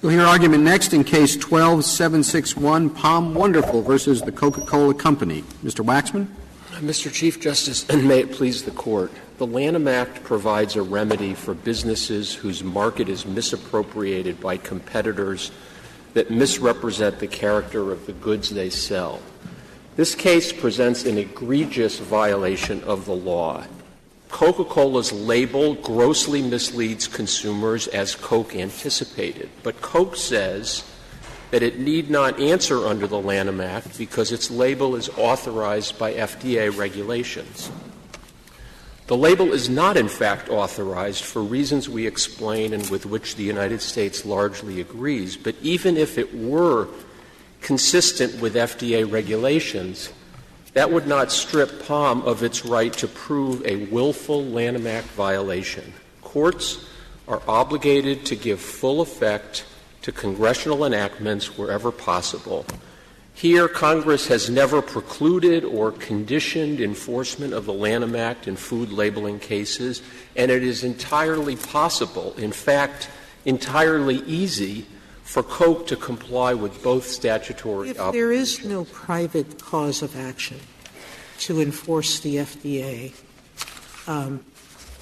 We'll hear argument next in Case 12-761, Pom Wonderful versus the Coca-Cola Company. Mr. Waxman. Mr. Chief Justice, and may it please the Court, the Lanham Act provides a remedy for businesses whose market is misappropriated by competitors that misrepresent the character of the goods they sell. This case presents an egregious violation of the law. Coca-Cola's label grossly misleads consumers as Coke anticipated, but Coke says that it need not answer under the Lanham Act because its label is authorized by FDA regulations. The label is not, in fact, authorized for reasons we explain and with which the United States largely agrees, but even if it were consistent with FDA regulations, that would not strip Pom of its right to prove a willful Lanham Act violation. Courts are obligated to give full effect to congressional enactments wherever possible. Here, Congress has never precluded or conditioned enforcement of the Lanham Act in food labeling cases, and it is entirely possible, in fact, entirely easy, for Coke to comply with both statutory obligations. If there is no private cause of action to enforce the FDA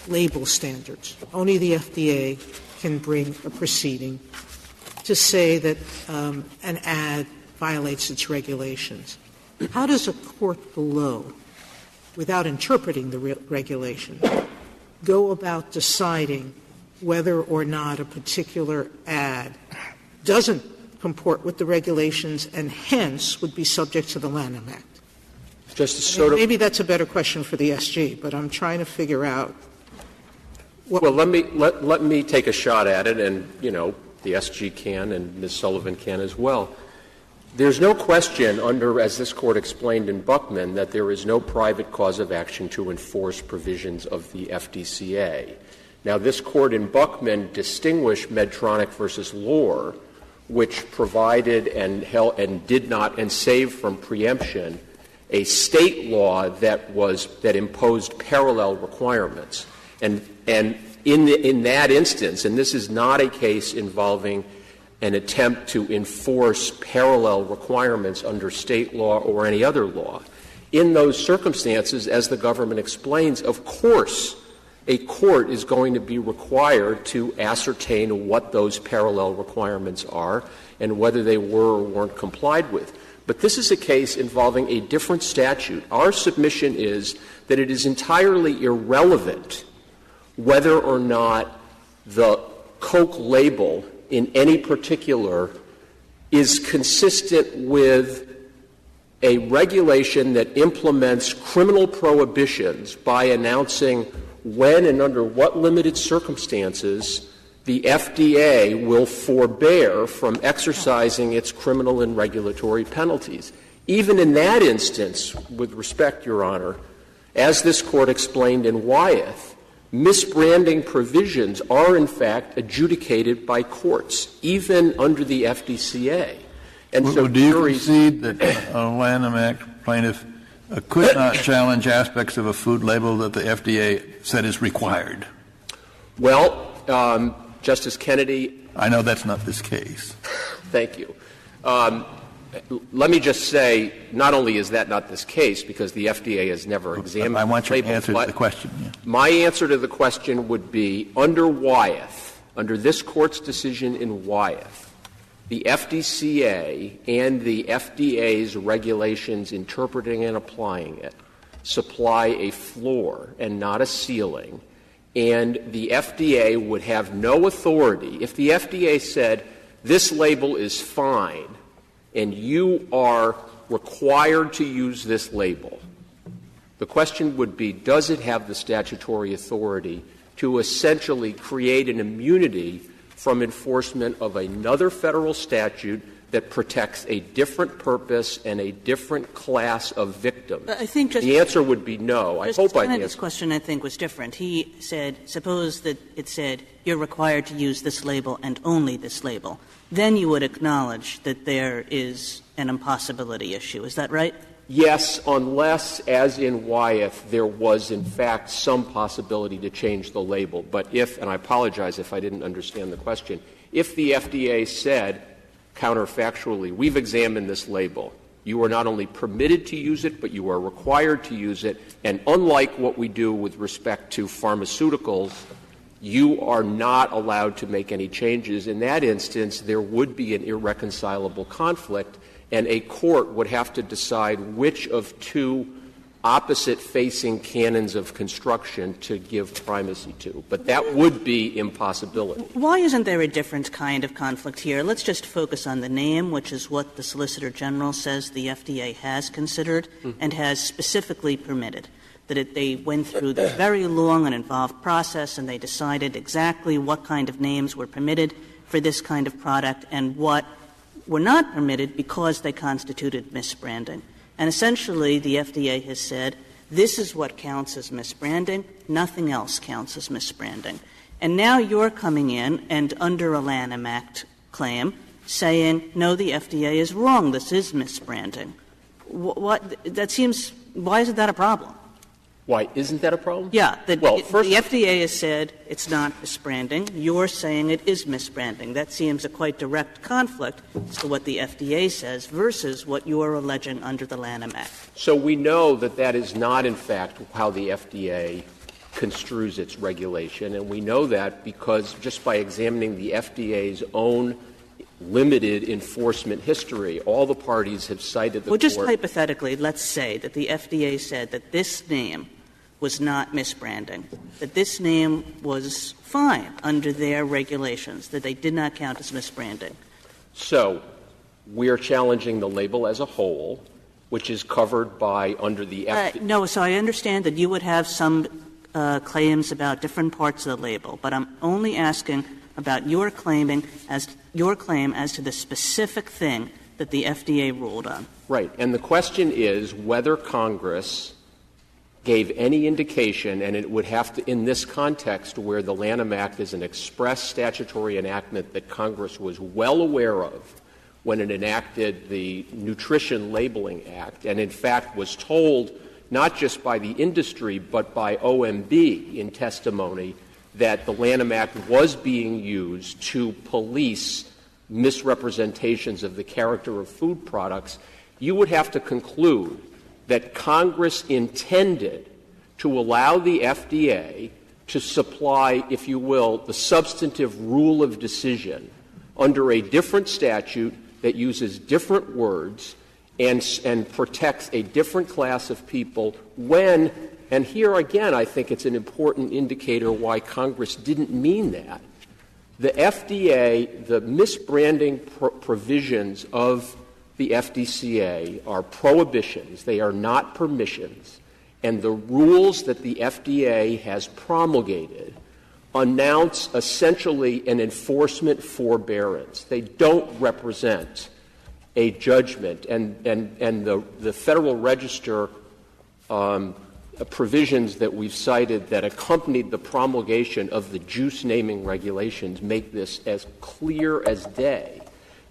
label standards, only the FDA can bring a proceeding to say that an ad violates its regulations. How does a court below, without interpreting the regulation, go about deciding whether or not a particular ad doesn't comport with the regulations and hence would be subject to the Lanham Act? Justice Sotomayor. Maybe that's a better question for the SG, but I'm trying to figure out what. Well, let me take a shot at it, and, the SG can and Ms. Sullivan can as well. There's no question as this Court explained in Buckman, that there is no private cause of action to enforce provisions of the FDCA. Now, this Court in Buckman distinguished Medtronic versus Lohr, which provided and did not and saved from preemption a state law that imposed parallel requirements. And in that instance, and this is not a case involving an attempt to enforce parallel requirements under state law or any other law. In those circumstances, as the government explains, of course, a court is going to be required to ascertain what those parallel requirements are and whether they were or weren't complied with. But this is a case involving a different statute. Our submission is that it is entirely irrelevant whether or not the Coke label in any particular is consistent with a regulation that implements criminal prohibitions by announcing when and under what limited circumstances the FDA will forbear from exercising its criminal and regulatory penalties. Even in that instance, with respect, Your Honor, as this Court explained in Wyeth, misbranding provisions are, in fact, adjudicated by courts, even under the FDCA. And so do you concede that a Lanham Act plaintiff could not challenge aspects of a food label that the FDA said is required? Well, Justice Kennedy. I know that's not this case. Thank you. Let me just say, not only is that not this case, because the FDA has never examined I want your labels, answer to the question. Yeah. My answer to the question would be, under Wyeth, under this Court's decision in Wyeth, the FDCA and the FDA's regulations interpreting and applying it supply a floor and not a ceiling, and the FDA would have no authority. If the FDA said, this label is fine, and you are required to use this label, the question would be, does it have the statutory authority to essentially create an immunity from enforcement of another federal statute that protects a different purpose and a different class of victims? I think the answer would be no. I hope I answered. This question, I think, was different. He said, suppose that it said, you're required to use this label and only this label. Then you would acknowledge that there is an impossibility issue. Is that right? Yes, unless, as in Wyeth, there was, in fact, some possibility to change the label. But if, and I apologize if I didn't understand the question, If the FDA said, counterfactually, we've examined this label, you are not only permitted to use it, but you are required to use it, and unlike what we do with respect to pharmaceuticals, you are not allowed to make any changes. In that instance, there would be an irreconcilable conflict, and a court would have to decide which of two opposite-facing canons of construction to give primacy to. But that would be impossibility. Why isn't there a different kind of conflict here? Let's just focus on the name, which is what the Solicitor General says the FDA has considered and has specifically permitted. That they went through this very long and involved process, and they decided exactly what kind of names were permitted for this kind of product and what were not permitted because they constituted misbranding. And essentially, the FDA has said, this is what counts as misbranding, nothing else counts as misbranding. And now you're coming in and under a Lanham Act claim saying, no, the FDA is wrong, this is misbranding. Why isn't that a problem? Why isn't that a problem? Yeah. The First, the FDA has said it's not misbranding. You're saying it is misbranding. That seems a quite direct conflict as to what the FDA says versus what you are alleging under the Lanham Act. So we know that that is not, in fact, how the FDA construes its regulation, and we know that because just by examining the FDA's own limited enforcement history, all the parties have cited the Well, just court. hypothetically, let's say that the FDA said that this name was not misbranding, that this name was fine under their regulations, that they did not count as misbranding. So we are challenging the label as a whole, which is covered by under the FDA. No, so I understand that you would have some claims about different parts of the label, but I'm only asking about your claim as to the specific thing that the FDA ruled on. Right. And the question is whether Congress gave any indication, and it would have to, in this context where the Lanham Act is an express statutory enactment that Congress was well aware of when it enacted the Nutrition Labeling Act, and in fact was told not just by the industry but by OMB in testimony that the Lanham Act was being used to police misrepresentations of the character of food products, you would have to conclude that Congress intended to allow the FDA to supply, if you will, the substantive rule of decision under a different statute that uses different words and protects a different class of people when, and here again I think it's an important indicator why Congress didn't mean that. The FDA, the misbranding provisions of the FDCA are prohibitions. They are not permissions. And the rules that the FDA has promulgated announce essentially an enforcement forbearance. They don't represent a judgment. And the Federal Register provisions that we've cited that accompanied the promulgation of the juice naming regulations make this as clear as day.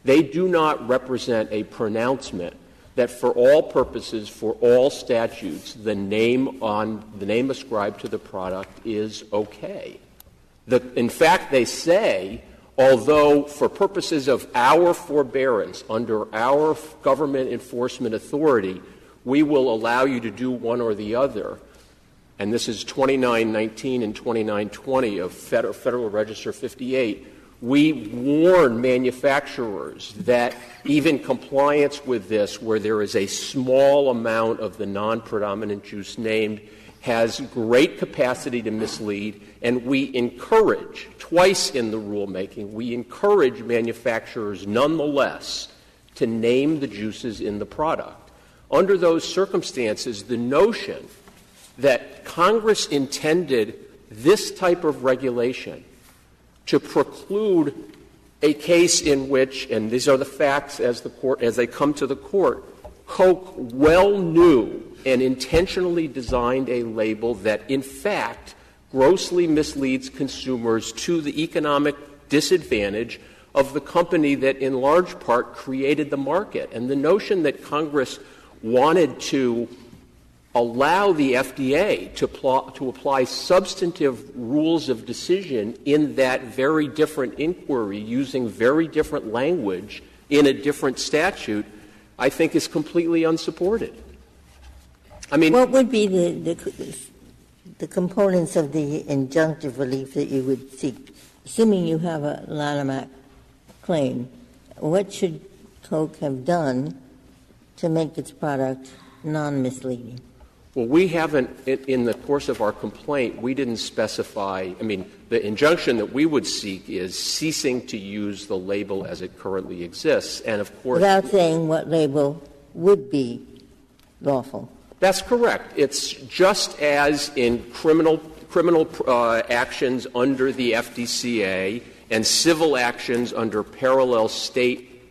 They do not represent a pronouncement that for all purposes, for all statutes, the name ascribed to the product is okay. In fact, they say, although for purposes of our forbearance under our government enforcement authority, we will allow you to do one or the other, and this is 2919 and 2920 of Federal Register 58, we warn manufacturers that even compliance with this, where there is a small amount of the non-predominant juice named, has great capacity to mislead, and we encourage, twice in the rulemaking, we encourage manufacturers nonetheless to name the juices in the product. Under those circumstances, the notion that Congress intended this type of regulation to preclude a case in which, and these are the facts as they come to the court, Coke well knew and intentionally designed a label that, in fact, grossly misleads consumers to the economic disadvantage of the company that, in large part, created the market. And the notion that Congress wanted to allow the FDA to apply substantive rules of decision in that very different inquiry using very different language in a different statute, I think is completely unsupported. I mean, what would be the components of the injunctive relief that you would seek? Assuming you have a Lanham Act claim, what should Coke have done to make its product non-misleading? Well, we haven't, in the course of our complaint, we didn't specify, I mean, the injunction that we would seek is ceasing to use the label as it currently exists. And of course, without saying what label would be lawful. That's correct. It's just as in criminal actions under the FDCA and civil actions under parallel state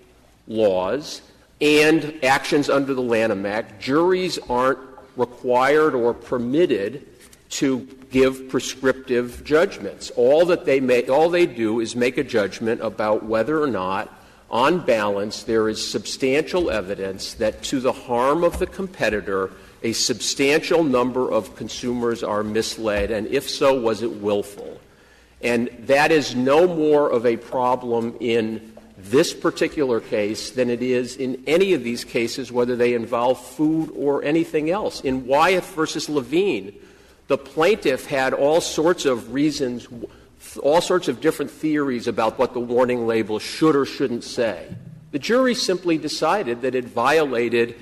laws and actions under the Lanham Act, juries aren't required or permitted to give prescriptive judgments. All they do is make a judgment about whether or not, on balance, there is substantial evidence that to the harm of the competitor, a substantial number of consumers are misled, and if so, was it willful? And that is no more of a problem in this particular case than it is in any of these cases, whether they involve food or anything else. In Wyeth versus Levine, the plaintiff had all sorts of reasons, all sorts of different theories about what the warning label should or shouldn't say. The jury simply decided that it violated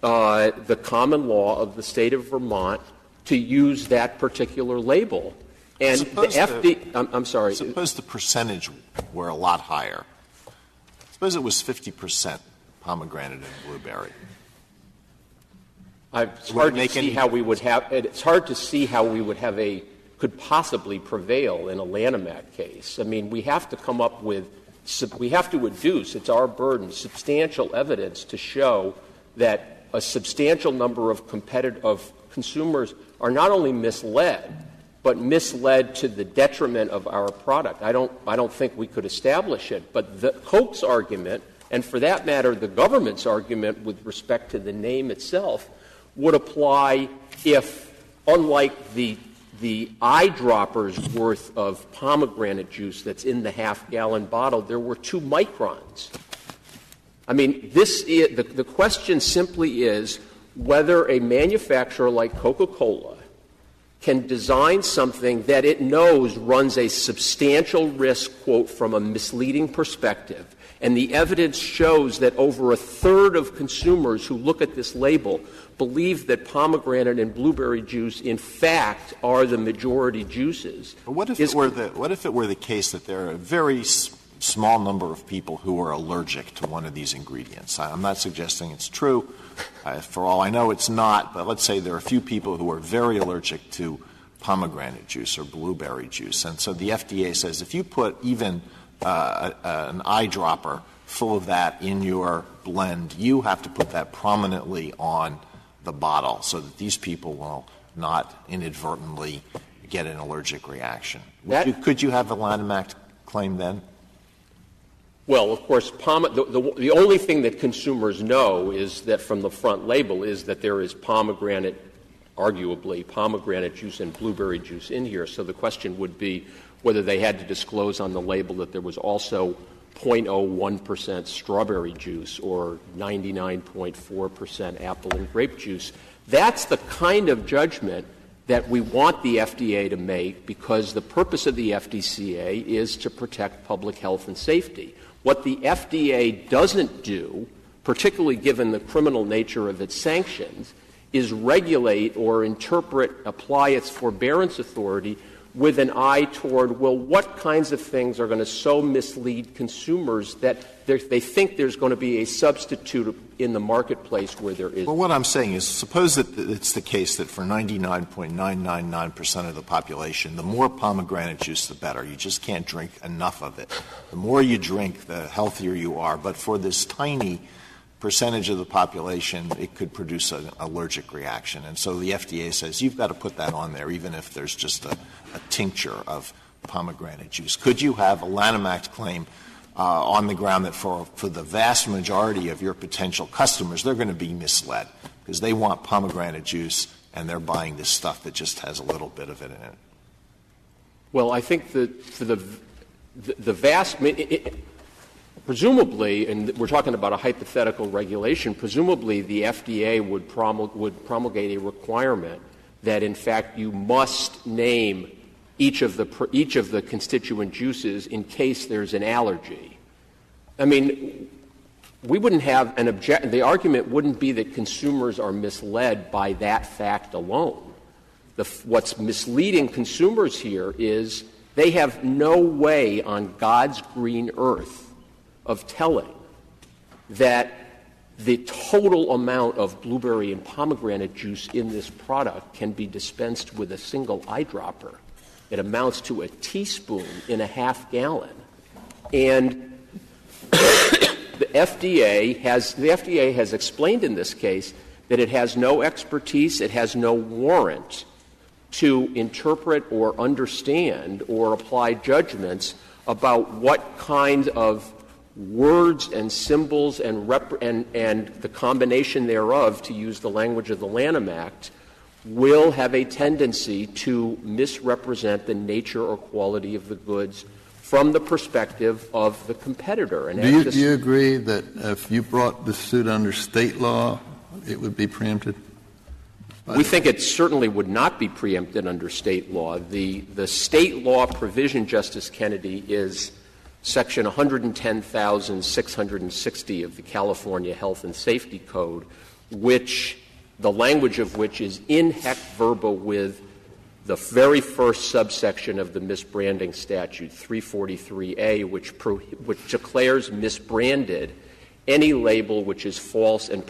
the common law of the state of Vermont to use that particular label. And I'm sorry. Suppose the percentage were a lot higher. Suppose it was 50% pomegranate and blueberry. It's hard to see how we would have could possibly prevail in a Lanham Act case. I mean, we have to come up with, we have to adduce, it's our burden, substantial evidence to show that a substantial number of consumers are not only misled, but misled to the detriment of our product. I don't think we could establish it. But the Coke's argument, and for that matter, the government's argument with respect to the name itself, would apply if, unlike the eyedropper's worth of pomegranate juice that's in the half-gallon bottle, there were 2 microns. I mean, the question simply is whether a manufacturer like Coca-Cola can design something that it knows runs a substantial risk, quote, from a misleading perspective. And the evidence shows that over a third of consumers who look at this label believe that pomegranate and blueberry juice, in fact, are the majority juices. But what if it were the case that there are a very small number of people who are allergic to one of these ingredients? I'm not suggesting it's true. For all I know, it's not. But let's say there are a few people who are very allergic to pomegranate juice or blueberry juice. And so the FDA says if you put even an eyedropper full of that in your blend, you have to put that prominently on the bottle so that these people will not inadvertently get an allergic reaction. Could you have a Lanham Act claim then? Well, of course, the only thing that consumers know is that from the front label is that there is arguably pomegranate juice and blueberry juice in here. So the question would be whether they had to disclose on the label that there was also 0.01% strawberry juice or 99.4% apple and grape juice. That's the kind of judgment that we want the FDA to make because the purpose of the FDCA is to protect public health and safety. What the FDA doesn't do, particularly given the criminal nature of its sanctions, is regulate or apply its forbearance authority with an eye toward, well, what kinds of things are going to so mislead consumers that they think there's going to be a substitute in the marketplace where there is. Well, what I'm saying is, suppose that it's the case that for 99.999% of the population, the more pomegranate juice, the better. You just can't drink enough of it. The more you drink, the healthier you are. But for this tiny percentage of the population, it could produce an allergic reaction. And so the FDA says you've got to put that on there, even if there's just a tincture of pomegranate juice. Could you have a Lanham Act claim on the ground that for the vast majority of your potential customers, they're going to be misled because they want pomegranate juice and they're buying this stuff that just has a little bit of it in it? Well, I think that for the vast presumably, and we're talking about a hypothetical regulation, presumably the FDA would promulgate a requirement that, in fact, you must name each of the constituent juices in case there's an allergy. I mean, we wouldn't have the argument wouldn't be that consumers are misled by that fact alone. What's misleading consumers here is they have no way on God's green earth of telling that the total amount of blueberry and pomegranate juice in this product can be dispensed with a single eyedropper. It amounts to a teaspoon in a half gallon. And the FDA has explained in this case that it has no expertise, it has no warrant to interpret or understand or apply judgments about what kind of words and symbols and the combination thereof, to use the language of the Lanham Act, will have a tendency to misrepresent the nature or quality of the goods from the perspective of the competitor. And do you agree that if you brought the suit under state law, it would be preempted? We think it certainly would not be preempted under state law. The state law provision, Justice Kennedy, is Section 110,660 of the California Health and Safety Code, which the language of which is in haec verba with the very first subsection of the misbranding statute, 343A, which declares misbranded any label which is false and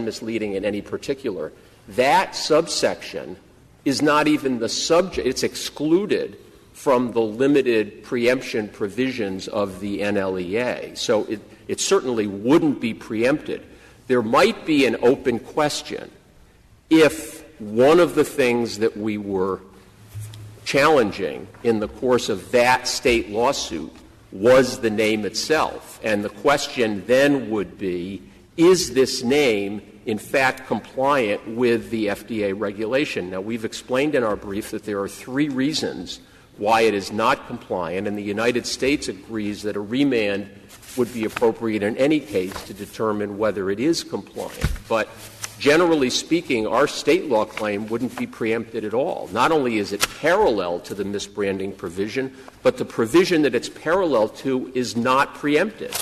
misleading in any particular. That subsection is not even the subject. It's excluded from the limited preemption provisions of the NLEA. So it certainly wouldn't be preempted. There might be an open question if one of the things that we were challenging in the course of that state lawsuit was the name itself. And the question then would be, is this name in fact compliant with the FDA regulation? Now, we've explained in our brief that there are 3 reasons why it is not compliant, and the United States agrees that a remand would be appropriate in any case to determine whether it is compliant. But generally speaking, our state law claim wouldn't be preempted at all. Not only is it parallel to the misbranding provision, but the provision that it's parallel to is not preempted.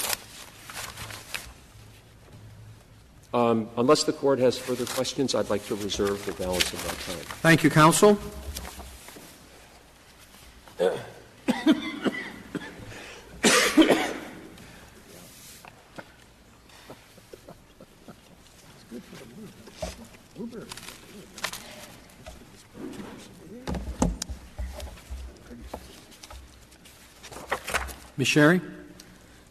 Unless the Court has further questions, I'd like to reserve the balance of my time. Thank you, counsel. Ms. Sherry?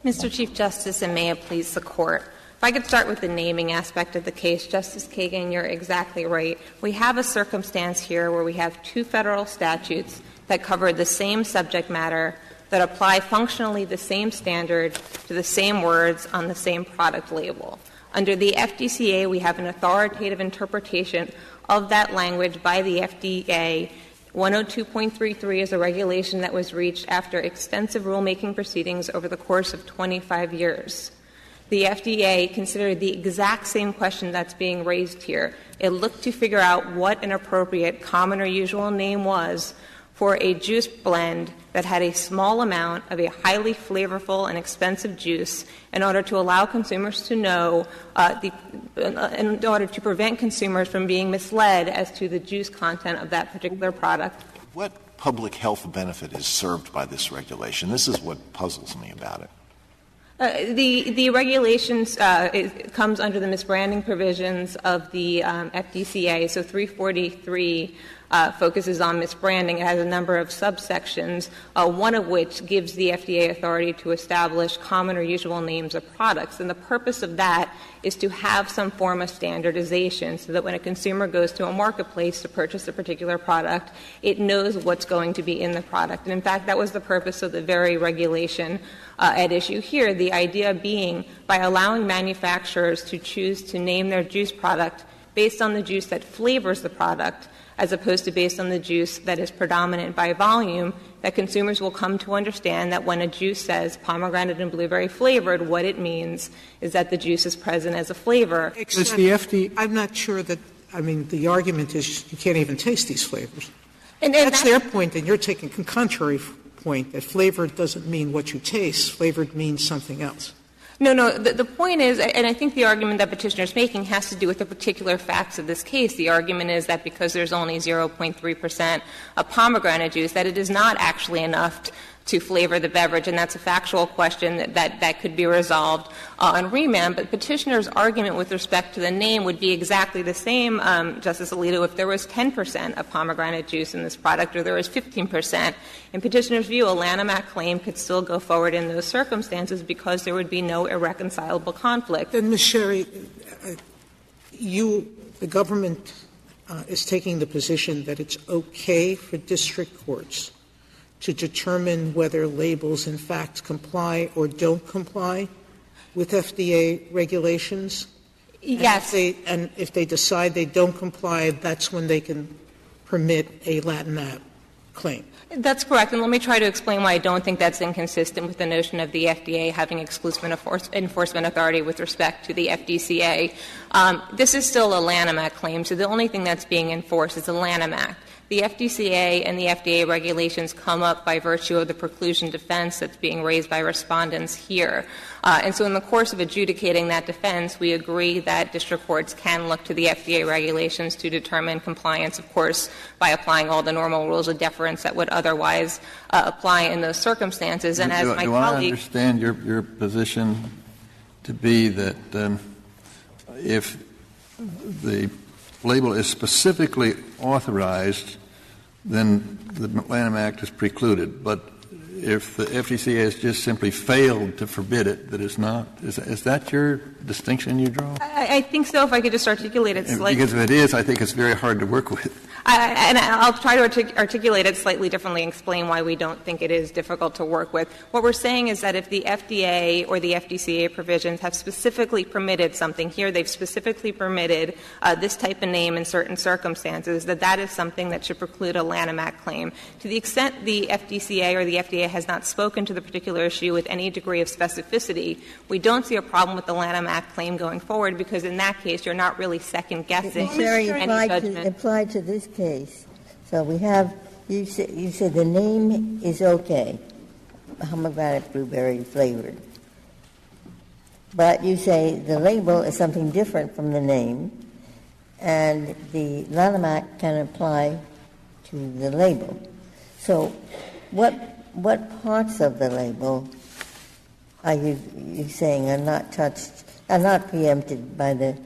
Mr. Chief Justice, and may it please the Court. If I could start with the naming aspect of the case, Justice Kagan, you're exactly right. We have a circumstance here where we have 2 federal statutes that cover the same subject matter, that apply functionally the same standard to the same words on the same product label. Under the FDCA, we have an authoritative interpretation of that language by the FDA. 102.33 is a regulation that was reached after extensive rulemaking proceedings over the course of 25 years. The FDA considered the exact same question that's being raised here. It looked to figure out what an appropriate common or usual name was for a juice blend that had a small amount of a highly flavorful and expensive juice in order to allow consumers to know, in order to prevent consumers from being misled as to the juice content of that particular product. What public health benefit is served by this regulation? This is what puzzles me about it. The regulations comes under the misbranding provisions of the FDCA. So 343 focuses on misbranding. It has a number of subsections, one of which gives the FDA authority to establish common or usual names of products. And the purpose of that is to have some form of standardization so that when a consumer goes to a marketplace to purchase a particular product, it knows what's going to be in the product. And in fact, that was the purpose of the very regulation at issue here, the idea being by allowing manufacturers to choose to name their juice product based on the juice that flavors the product, as opposed to based on the juice that is predominant by volume, that consumers will come to understand that when a juice says pomegranate and blueberry flavored, what it means is that the juice is present as a flavor. Except I'm not sure that, the argument is you can't even taste these flavors. And that's their point, and you're taking a contrary point, that flavored doesn't mean what you taste. Flavored means something else. No. The point is, and I think the argument that Petitioner is making has to do with the particular facts of this case. The argument is that because there's only 0.3% of pomegranate juice, that it is not actually enough to flavor the beverage, and that's a factual question that could be resolved on remand. But Petitioner's argument with respect to the name would be exactly the same, Justice Alito, if there was 10% of pomegranate juice in this product or there was 15%. In Petitioner's view, a Lanham Act claim could still go forward in those circumstances because there would be no irreconcilable conflict. Then, Ms. Sherry, the government is taking the position that it's okay for district courts to determine whether labels in fact comply or don't comply with FDA regulations? Yes. And if they decide they don't comply, that's when they can permit a Lanham Act claim. That's correct, and let me try to explain why I don't think that's inconsistent with the notion of the FDA having exclusive enforcement authority with respect to the FDCA. This is still a Lanham Act claim, so the only thing that's being enforced is the Lanham Act. The FDCA and the FDA regulations come up by virtue of the preclusion defense that's being raised by respondents here. And so in the course of adjudicating that defense, we agree that district courts can look to the FDA regulations to determine compliance, of course, by applying all the normal rules of deference that would otherwise apply in those circumstances. And as my colleague— I understand your position to be that if the label is specifically authorized, then the Lanham Act is precluded. But if the FDCA has just simply failed to forbid it, that it's not, is that your distinction you draw? I think so, if I could just articulate it slightly. Because if it is, I think it's very hard to work with. And I'll try to articulate it slightly differently and explain why we don't think it is difficult to work with. What we're saying is that if the FDA or the FDCA provisions have specifically permitted something here, they've specifically permitted this type of name in certain circumstances, that is something that should preclude a Lanham Act claim. To the extent the FDCA or the FDA has not spoken to the particular issue with any degree of specificity, we don't see a problem with the Lanham Act claim going forward, because in that case you're not really second-guessing any judgment. Applied to this case. So we have, you said the name is okay, pomegranate blueberry flavored. But you say the label is something different from the name, and the Lanham Act can apply to the label. So what parts of the label are you saying are not touched, are not preempted by the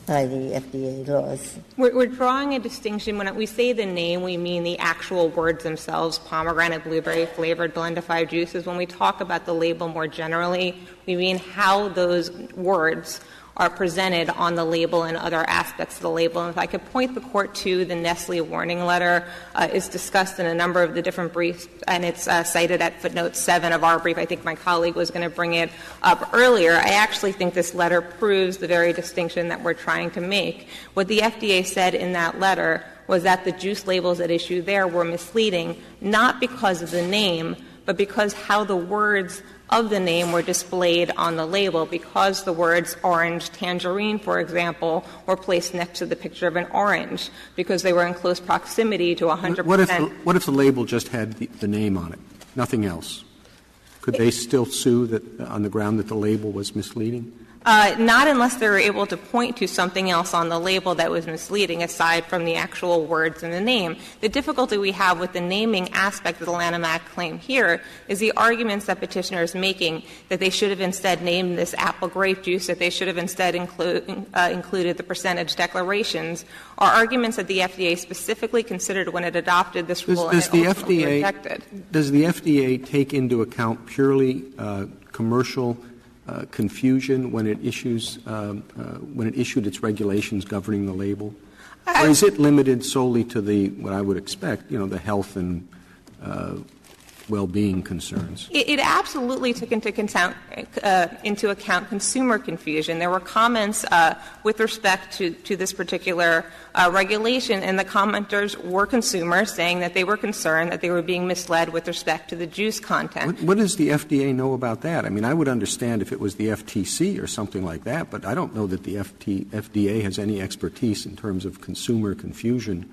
FDA laws? We're drawing a distinction. When we say the name, we mean the actual words themselves, pomegranate, blueberry, flavored, blendified juices. When we talk about the label more generally, we mean how those words are presented on the label and other aspects of the label. And if I could point the Court to the Nestle warning letter, it's discussed in a number of the different briefs, and it's cited at footnote 7 of our brief. I think my colleague was going to bring it up earlier. I actually think this letter proves the very distinction that we're trying to make. What the FDA said in that letter was that the juice labels at issue there were misleading, not because of the name, but because how the words of the name were displayed on the label, because the words orange tangerine, for example, were placed next to the picture of an orange, because they were in close proximity to 100%. What if the label just had the name on it, nothing else? Could they still sue on the ground that the label was misleading? Not unless they were able to point to something else on the label that was misleading, aside from the actual words in the name. The difficulty we have with the naming aspect of the Lanham Act claim here is the arguments that Petitioner is making, that they should have instead named this apple grape juice, that they should have instead included the percentage declarations, are arguments that the FDA specifically considered when it adopted this rule and it ultimately rejected. Does the FDA take into account purely commercial confusion when it issues when it issued its regulations governing the label, or is it limited solely to what I would expect, the health and well-being concerns. It absolutely took into account consumer confusion. There were comments with respect to this particular regulation, and the commenters were consumers saying that they were concerned that they were being misled with respect to the juice content. What does the FDA know about that? I mean, I would understand if it was the FTC or something like that, but I don't know that the FDA has any expertise in terms of consumer confusion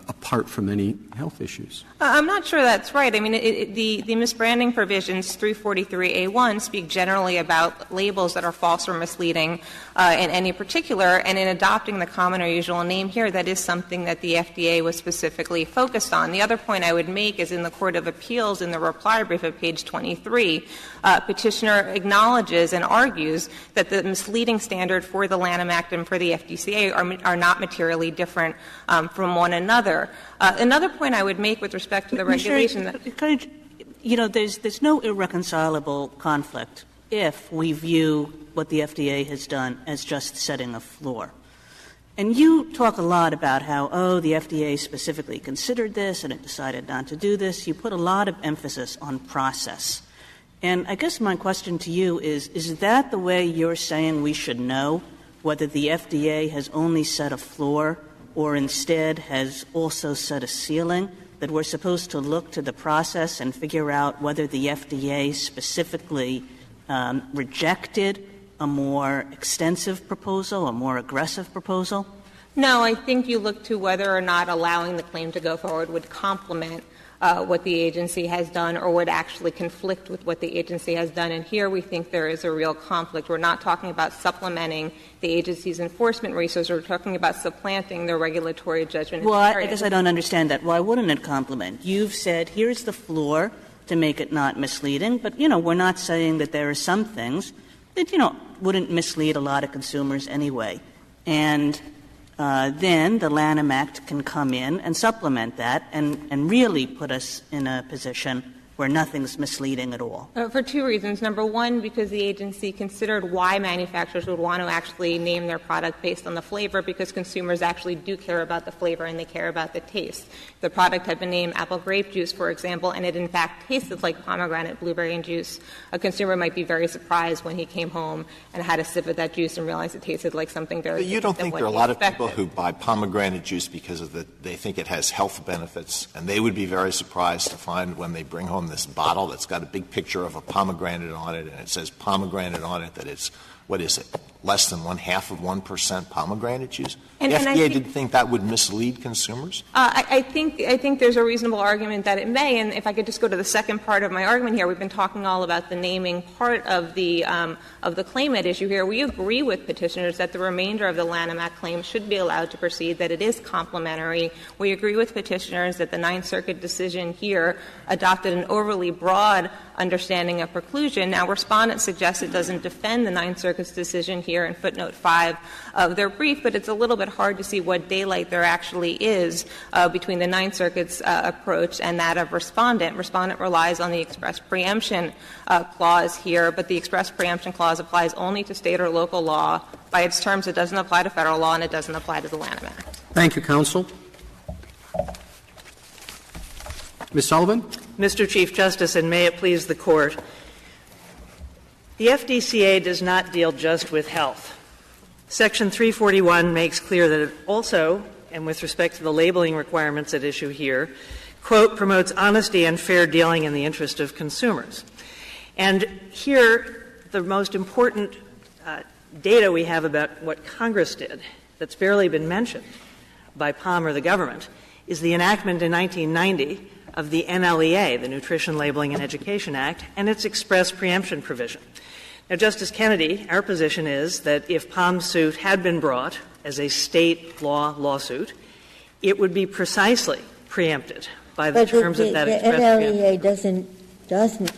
apart from any health issues. I'm not sure that's right. I mean, the misbranding provisions 343A1 speak generally about labels that are false or misleading in any particular, and in adopting the common or usual name here, that is something that the FDA was specifically focused on. The other point I would make is in the Court of Appeals in the reply brief at page 23, petitioner acknowledges and argues that the misleading standard for the Lanham Act and for the FDCA are not materially different from one another. Another point I would make with respect to the regulation there's no irreconcilable conflict if we view what the FDA has done as just setting a floor. And you talk a lot about how, the FDA specifically considered this and it decided not to do this. You put a lot of emphasis on process. And I guess my question to you is that the way you're saying we should know whether the FDA has only set a floor or instead has also set a ceiling, that we're supposed to look to the process and figure out whether the FDA specifically rejected a more extensive proposal, a more aggressive proposal? No, I think you look to whether or not allowing the claim to go forward would complement what the agency has done or would actually conflict with what the agency has done. And here we think there is a real conflict. We're not talking about supplementing the agency's enforcement resources. We're talking about supplanting their regulatory judgment. Well, I guess I don't understand that. Why wouldn't it complement? You've said here's the floor to make it not misleading, but, we're not saying that there are some things that, wouldn't mislead a lot of consumers anyway. And then the Lanham Act can come in and supplement that and really put us in a position where nothing's misleading at all. For two reasons. Number one, because the agency considered why manufacturers would want to actually name their product based on the flavor, because consumers actually do care about the flavor and they care about the taste. If the product had been named apple grape juice, for example, and it in fact tasted like pomegranate blueberry juice, a consumer might be very surprised when he came home and had a sip of that juice and realized it tasted like something very different. But you don't think there are a lot of people who buy pomegranate juice because they think it has health benefits, and they would be very surprised to find when they bring home this bottle that's got a big picture of a pomegranate on it, and it says pomegranate on it, that it's, what is it, less than 0.5% pomegranate juice? The FDA didn't think that would mislead consumers? I think there's a reasonable argument that it may, and if I could just go to the second part of my argument here, we've been talking all about the naming part of the claim at issue here. We agree with petitioners that the remainder of the Lanham Act claim should be allowed to proceed, that it is complementary. We agree with petitioners that the Ninth Circuit decision here adopted an overly broad understanding of preclusion. Now, respondents suggest it doesn't defend the Ninth Circuit's decision here in footnote 5 of their brief, but it's a little bit hard to see what daylight there actually is between the Ninth Circuit's approach and that of respondent. Respondent relies on the express preemption clause here, but the express preemption clause applies only to state or local law. By its terms, it doesn't apply to federal law and it doesn't apply to the Lanham Act. Thank you, counsel. Ms. Sullivan? Mr. Chief Justice, and may it please the Court, the FDCA does not deal just with health. Section 341 makes clear that it also, and with respect to the labeling requirements at issue here, quote, promotes honesty and fair dealing in the interest of consumers. And here, the most important data we have about what Congress did that's barely been mentioned by POM or the government is the enactment in 1990 of the NLEA, the Nutrition Labeling and Education Act, and its express preemption provision. Now, Justice Kennedy, our position is that if POM's suit had been brought as a state law lawsuit, it would be precisely preempted by the terms of that express preemption. The NLEA doesn't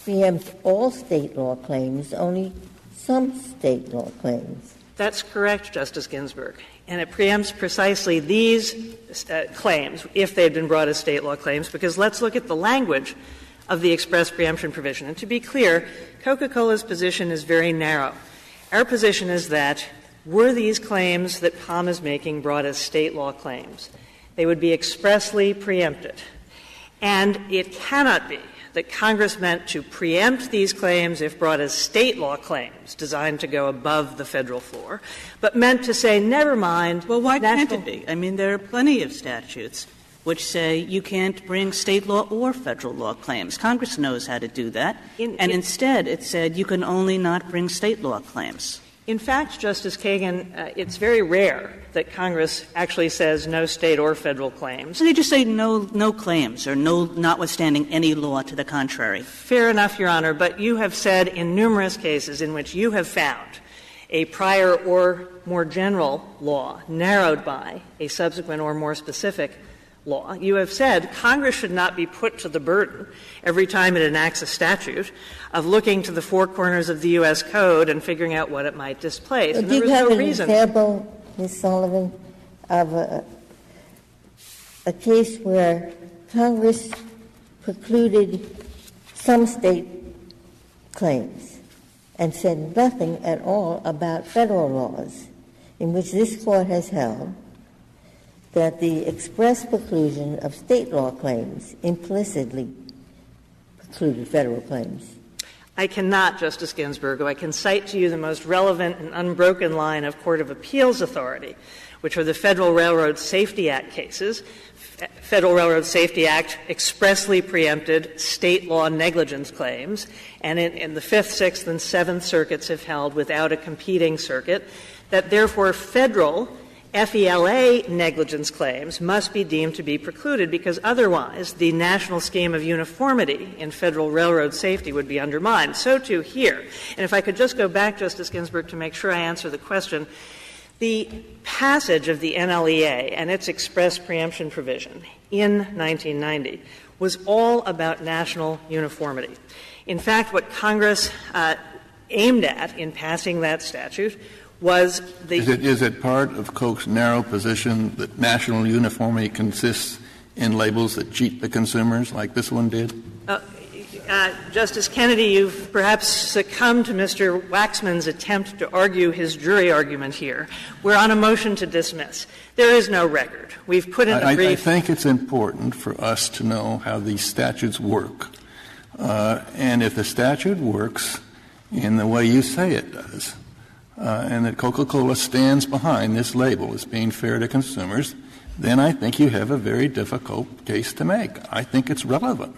preempt all state law claims, only some state law claims. That's correct, Justice Ginsburg. And it preempts precisely these claims, if they had been brought as state law claims, because let's look at the language of the express preemption provision. And to be clear, Coca-Cola's position is very narrow. Our position is that were these claims that POM is making brought as state law claims, they would be expressly preempted. And it cannot be that Congress meant to preempt these claims if brought as state law claims designed to go above the federal floor, but meant to say, never mind. Well, why can't it be? I mean, there are plenty of statutes which say you can't bring state law or federal law claims. Congress knows how to do that. Instead, it said you can only not bring state law claims. In fact, Justice Kagan, it's very rare that Congress actually says no state or federal claims. So they just say no claims or no notwithstanding any law to the contrary. Fair enough, Your Honor, but you have said in numerous cases in which you have found a prior or more general law narrowed by a subsequent or more specific law, you have said Congress should not be put to the burden every time it enacts a statute of looking to the four corners of the U.S. Code and figuring out what it might displace. And do you have no an reason. example, Ms. Sullivan, of a case where Congress precluded some state claims and said nothing at all about federal laws, in which this Court has held that the express preclusion of state law claims implicitly precluded federal claims? I cannot, Justice Ginsburg. I can cite to you the most relevant and unbroken line of Court of Appeals authority, which are the Federal Railroad Safety Act cases. Federal Railroad Safety Act expressly preempted state law negligence claims, and in the Fifth, Sixth, and Seventh Circuits have held without a competing circuit that therefore federal FELA negligence claims must be deemed to be precluded because otherwise the national scheme of uniformity in federal railroad safety would be undermined. So too here. And if I could just go back, Justice Ginsburg, to make sure I answer the question, the passage of the NLEA and its express preemption provision in 1990 was all about national uniformity. In fact, what Congress aimed at in passing that statute was the — Is it part of Koch's narrow position that national uniformity consists in labels that cheat the consumers like this one did? Justice Kennedy, you've perhaps succumbed to Mr. Waxman's attempt to argue his jury argument here. We're on a motion to dismiss. There is no record. We've put in a brief — I think it's important for us to know how these statutes work. And if the statute works in the way you say it does, and that Coca-Cola stands behind this label as being fair to consumers, then I think you have a very difficult case to make. I think it's relevant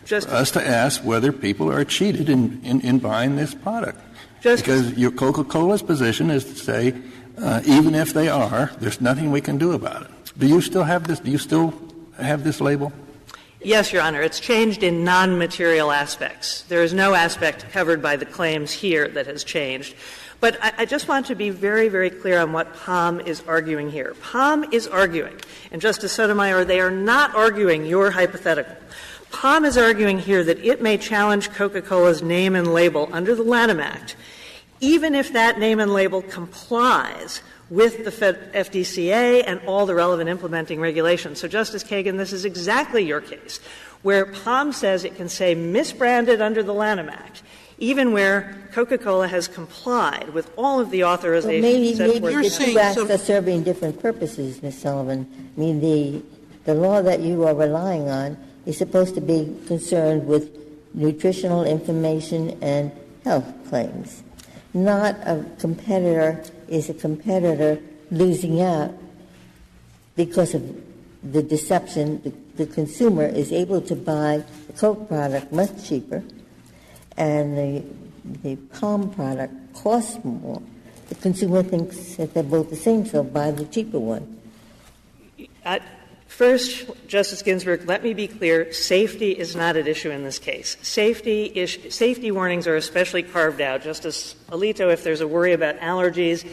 for us to ask whether people are cheated in buying this product. Because your Coca-Cola's position is to say, even if they are, there's nothing we can do about it. Do you still have this? Do you still have this label? Yes, Your Honor. It's changed in non-material aspects. There is no aspect covered by the claims here that has changed. But I just want to be very, very clear on what Pom is arguing here. Pom is arguing, and Justice Sotomayor, they are not arguing your hypothetical. Pom is arguing here that it may challenge Coca-Cola's name and label under the Lanham Act, even if that name and label complies with the FDCA and all the relevant implementing regulations. So, Justice Kagan, this is exactly your case, where Pom says it can say misbranded under the Lanham Act, even where Coca-Cola has complied with all of the authorizations set forth. Maybe the two acts are serving different purposes, Ms. Sullivan. I mean, the law that you are relying on is supposed to be concerned with nutritional information and health claims. Not a competitor is a competitor losing out because of the deception. The consumer is able to buy the Coke product much cheaper, and the Pom product costs more. The consumer thinks that they're both the same, so buy the cheaper one. First, Justice Ginsburg, let me be clear. Safety is not at issue in this case. Safety warnings are especially carved out. Justice Alito, if there's a worry about allergies,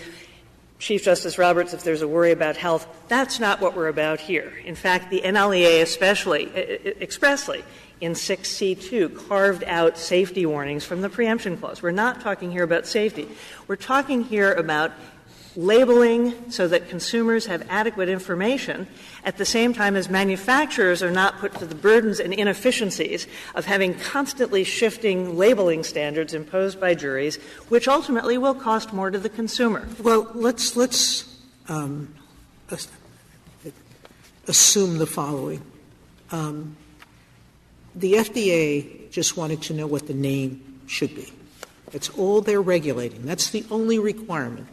Chief Justice Roberts, if there's a worry about health, that's not what we're about here. In fact, the NLEA expressly in 6C2 carved out safety warnings from the preemption clause. We're not talking here about safety. We're talking here about labeling so that consumers have adequate information at the same time as manufacturers are not put to the burdens and inefficiencies of having constantly shifting labeling standards imposed by juries, which ultimately will cost more to the consumer. Well, let's assume the following. the FDA just wanted to know what the name should be. That's all they're regulating. That's the only requirement.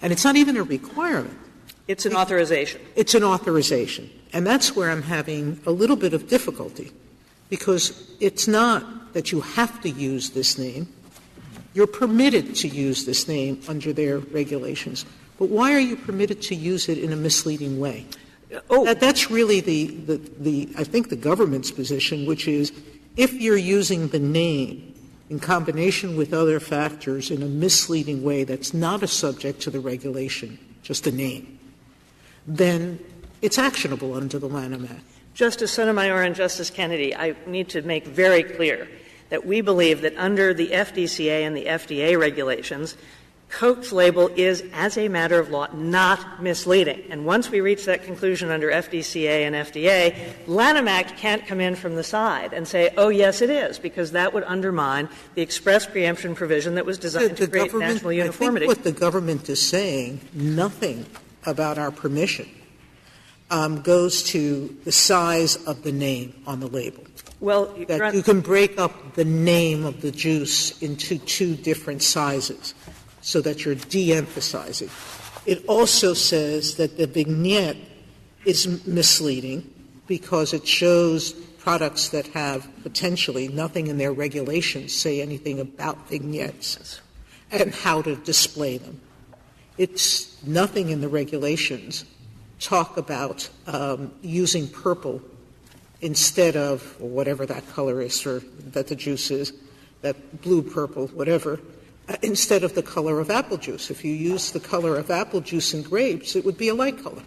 And it's not even a requirement. It's an authorization. It's an authorization. And that's where I'm having a little bit of difficulty, because it's not that you have to use this name. You're permitted to use this name under their regulations. But why are you permitted to use it in a misleading way? That's really I think the government's position, which is if you're using the name in combination with other factors in a misleading way that's not a subject to the regulation, just a name, then it's actionable under the Lanham Act. Justice Sotomayor and Justice Kennedy, I need to make very clear that we believe that under the FDCA and the FDA regulations, Coke's label is, as a matter of law, not misleading. And once we reach that conclusion under FDCA and FDA, Lanham Act can't come in from the side and say, oh, yes, it is, because that would undermine the express preemption provision that was designed to create national uniformity. I think what the government is saying, nothing about our permission, goes to the size of the name on the label. Well, that you can break up the name of the juice into two different sizes so that you're de-emphasizing. It also says that the vignette is misleading because it shows products that have potentially nothing in their regulations say anything about vignettes and how to display them. It's nothing in the regulations talk about using purple instead of whatever that color is or that the juice is, that blue, purple, whatever, instead of the color of apple juice. If you use the color of apple juice in grapes, it would be a light color.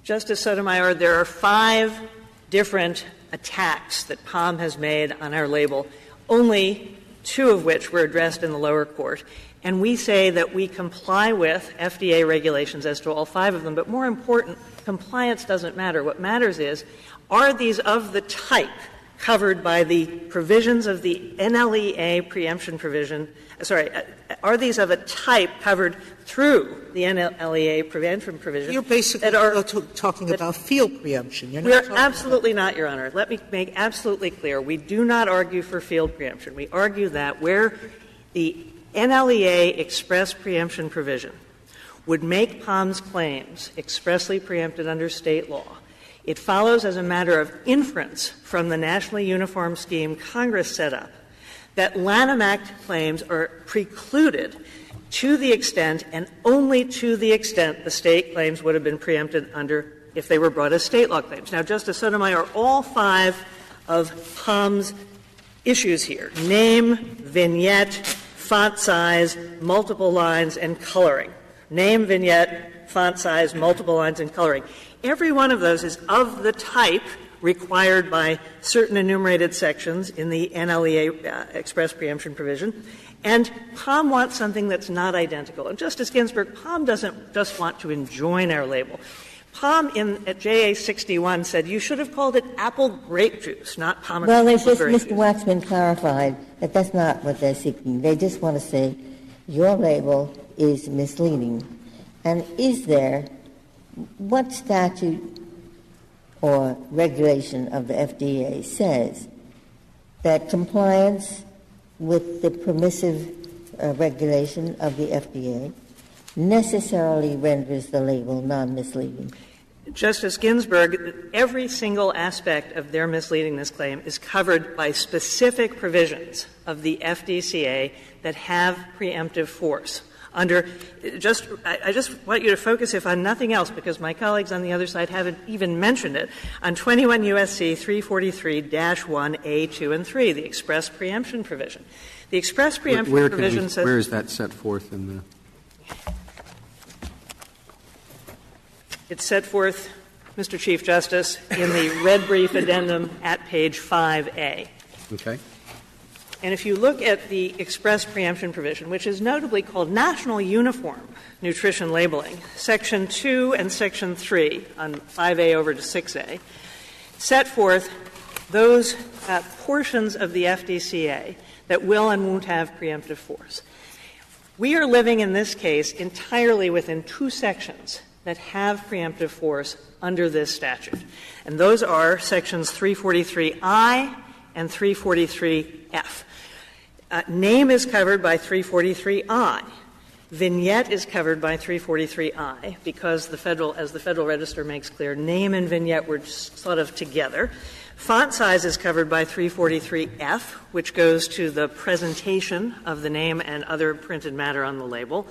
Justice Sotomayor, there are 5 different attacks that POM has made on our label, only 2 of which were addressed in the lower court. And we say that we comply with FDA regulations as to all 5 of them. But more important, compliance doesn't matter. What matters is, are these of the type covered by the provisions of the NLEA preemption provision — are these of a type covered through the NLEA preemption provision? You're basically talking about field preemption. You're not We're absolutely not, Your Honor. Let me make absolutely clear. We do not argue for field preemption. We argue that where the NLEA express preemption provision would make POM's claims expressly preempted under state law, it follows as a matter of inference from the nationally uniform scheme Congress set up that Lanham Act claims are precluded to the extent and only to the extent the state claims would have been preempted under if they were brought as state law claims. Now, Justice Sotomayor, all 5 of POM's issues here — name, vignette, font size, multiple lines, and coloring. Name, vignette, font size, multiple lines, and coloring. Every one of those is of the type required by certain enumerated sections in the NLEA express preemption provision. And POM wants something that's not identical. And, Justice Ginsburg, POM doesn't just want to enjoin our label. POM at JA 61 said you should have called it apple grape juice, not pomegranate. Well, Mr. Waxman clarified that that's not what they're seeking. They just want to say your label is misleading. And is there — what statute or regulation of the FDA says that compliance with the permissive regulation of the FDA necessarily renders the label non-misleading? Justice Ginsburg, every single aspect of their misleadingness claim is covered by specific provisions of the FDCA that have preemptive force. I just want you to focus, if on nothing else, because my colleagues on the other side haven't even mentioned it, on 21 U.S.C. 343-1A, 2, and 3, the express preemption provision. The express preemption provision says — where is that set forth in the — It's set forth, Mr. Chief Justice, in the red brief addendum at page 5A. Okay. And if you look at the express preemption provision, which is notably called National Uniform Nutrition Labeling, Section 2 and Section 3 on 5A over to 6A, set forth those portions of the FDCA that will and won't have preemptive force. We are living in this case entirely within 2 sections that have preemptive force under this statute. And those are sections 343I and 343F. Name is covered by 343I. Vignette is covered by 343I because as the Federal Register makes clear, name and vignette were sort of together. Font size is covered by 343F, which goes to the presentation of the name and other printed matter on the label.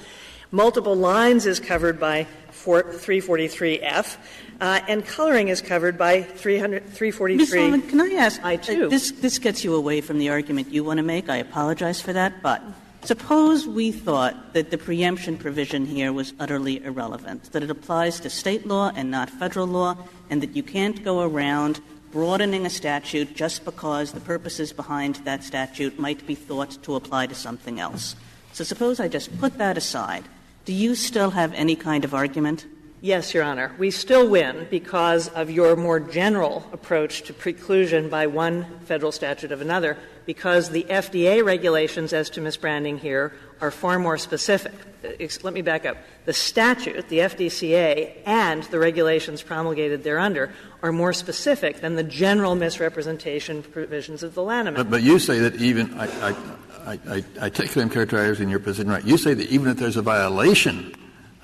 Multiple lines is covered by 343F, and coloring is covered by 343. Ms. Sullivan, can I ask, I2. This gets you away from the argument you want to make. I apologize for that, but suppose we thought that the preemption provision here was utterly irrelevant, that it applies to state law and not federal law, and that you can't go around broadening a statute just because the purposes behind that statute might be thought to apply to something else. So suppose I just put that aside. Do you still have any kind of argument? Yes, Your Honor. We still win because of your more general approach to preclusion by one federal statute of another, because the FDA regulations as to misbranding here are far more specific. Let me back up. The statute, the FDCA, and the regulations promulgated thereunder are more specific than the general misrepresentation provisions of the Lanham Act. But you say that even I take them characterizing your position right. You say that even if there's a violation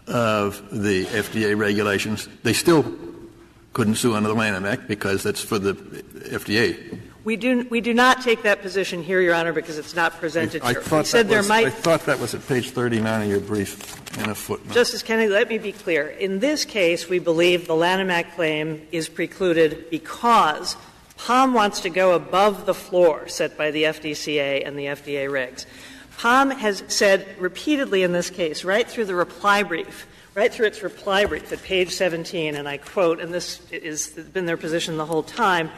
of the FDA regulations, they still couldn't sue under the Lanham Act because that's for the FDA. We do not take that position here, Your Honor, because it's not presented here. I thought that was at page 39 of your brief in a footnote. Justice Kennedy, let me be clear. In this case, we believe the Lanham Act claim is precluded because POM wants to go above the floor set by the FDCA and the FDA regs. POM has said repeatedly in this case, right through its reply brief at page 17, and I quote, and this has been their position the whole time,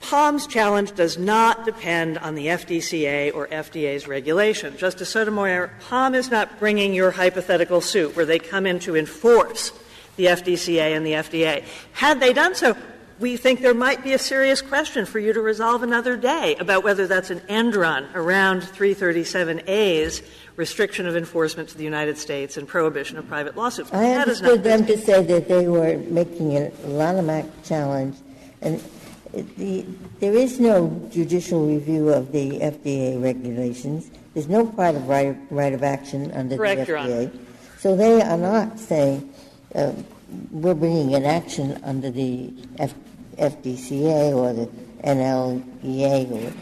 POM's challenge does not depend on the FDCA or FDA's regulation. Justice Sotomayor, POM is not bringing your hypothetical suit where they come in to enforce the FDCA and the FDA. Had they done so, we think there might be a serious question for you to resolve another day about whether that's an end run around 337A's restriction of enforcement to the United States and prohibition of private lawsuits. I understood them to say that they were making a Lanham Act challenge, and there is no judicial review of the FDA regulations. There's no right of action under Correct, the FDA. Your Honor. So they are not saying we're bringing an action under the FDCA or the NLEA.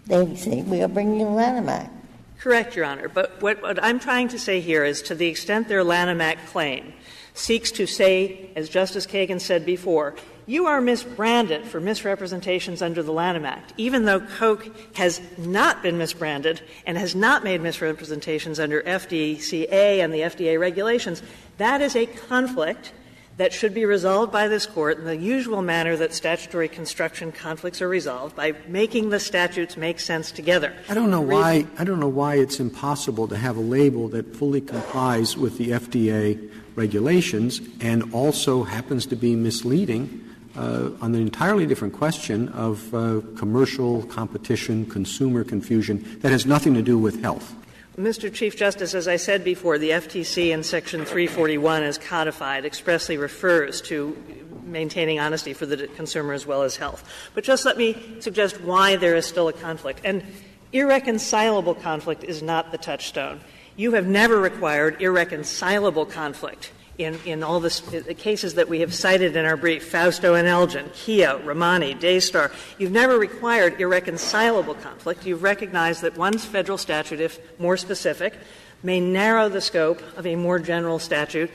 They say we are bringing a Lanham Act. Correct, Your Honor. But what I'm trying to say here is to the extent their Lanham Act claim seeks to say, as Justice Kagan said before, you are misbranded for misrepresentations under the Lanham Act, even though Coke has not been misbranded and has not made misrepresentations under FDCA and the FDA regulations. That is a conflict that should be resolved by this Court in the usual manner that statutory construction conflicts are resolved, by making the statutes make sense together. I don't know why it's impossible to have a label that fully complies with the FDA regulations and also happens to be misleading on an entirely different question of commercial competition, consumer confusion that has nothing to do with health. Mr. Chief Justice, as I said before, the FTC in Section 341 as codified expressly refers to maintaining honesty for the consumer as well as health. But just let me suggest why there is still a conflict. And irreconcilable conflict is not the touchstone. You have never required irreconcilable conflict in all the cases that we have cited in our brief, Fausto and Elgin, Keogh, Romani, Daystar. You've never required irreconcilable conflict. You've recognized that one federal statute, if more specific, may narrow the scope of a more general statute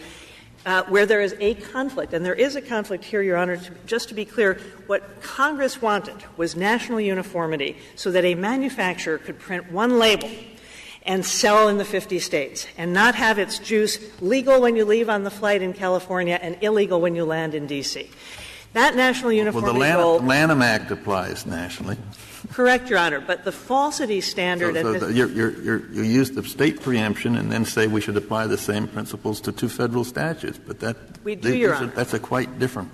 where there is a conflict. And there is a conflict here, Your Honor. Just to be clear, what Congress wanted was national uniformity so that a manufacturer could print one label and sell in the 50 states, and not have its juice legal when you leave on the flight in California and illegal when you land in D.C. That national uniformity goal — the Lanham Act applies nationally. Correct, Your Honor, but the falsity standard — So you use the state preemption and then say we should apply the same principles to two federal statutes, but that's a quite different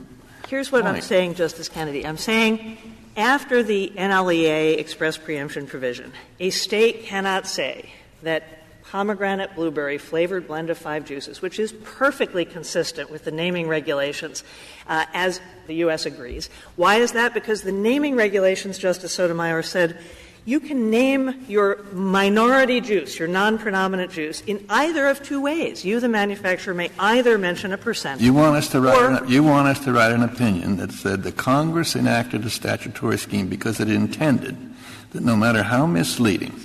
Here's what point. I'm saying, Justice Kennedy. I'm saying after the NLEA express preemption provision, a state cannot say that pomegranate blueberry flavored blend of 5 juices, which is perfectly consistent with the naming regulations, as the U.S. agrees. Why is that? Because the naming regulations, Justice Sotomayor said, you can name your minority juice, your non-predominant juice, in either of two ways. You, the manufacturer, may either mention a percentage. You want us to write an opinion that said the Congress enacted a statutory scheme because it intended that no matter how misleading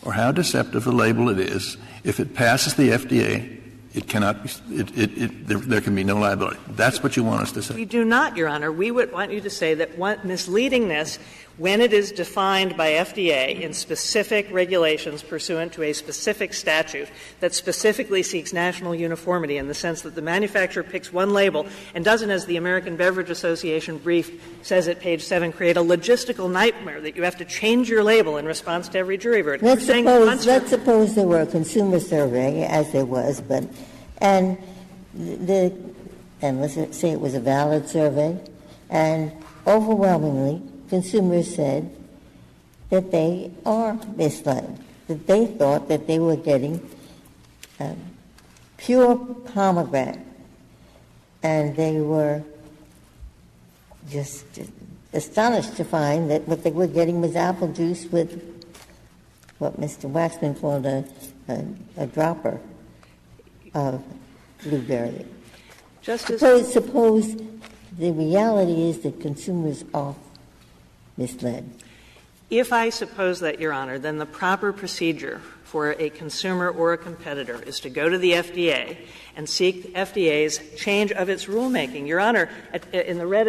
or how deceptive a label it is, if it passes the FDA, it cannot be, there can be no liability. That's what you want us to say. We do not, Your Honor. We would want you to say that misleadingness, when it is defined by FDA in specific regulations pursuant to a specific statute that specifically seeks national uniformity in the sense that the manufacturer picks one label and doesn't, as the American Beverage Association brief says at page 7, create a logistical nightmare that you have to change your label in response to every jury verdict. Let's suppose there were a consumer survey, as there was, and let's say it was a valid survey, and overwhelmingly consumers said that they are misled, that they thought that they were getting pure pomegranate, and they were just astonished to find that what they were getting was apple juice with what Mr. Waxman called a dropper of blueberry. Suppose the reality is that consumers are misled. If I suppose that, Your Honor, then the proper procedure for a consumer or a competitor is to go to the FDA and seek FDA's change of its rulemaking. Your Honor, in the red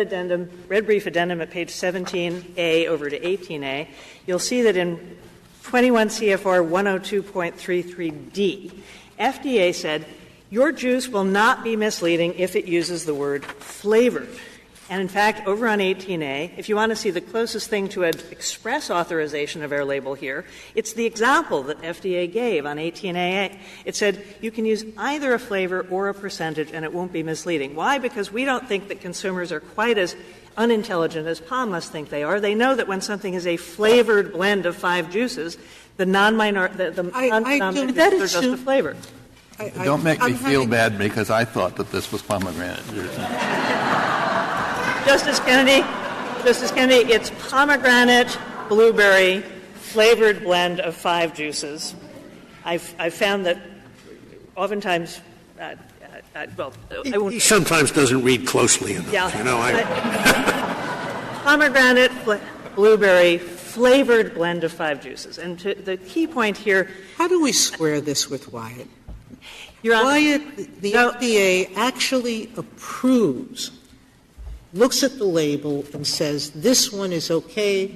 brief addendum at page 17A over to 18A, you'll see that in 21 CFR 102.33D, FDA said, your juice will not be misleading if it uses the word flavored. And in fact, over on 18A, if you want to see the closest thing to an express authorization of our label here, it's the example that FDA gave on 18A. It said you can use either a flavor or a percentage and it won't be misleading. Why? Because we don't think that consumers are quite as unintelligent as Pom must think they are. They know that when something is a flavored blend of 5 juices, the non-predominant are just a flavor. Don't make me feel bad because I thought that this was pomegranate juice. Justice Kennedy, it's pomegranate, blueberry, flavored blend of 5 juices. I've found that oftentimes, he sometimes doesn't read closely enough. Yeah, you know. Pomegranate, blueberry, flavored blend of 5 juices. And the key point here. How do we square this with Wyatt? Your Honor, Wyatt, the FDA actually approves, looks at the label and says this one is okay.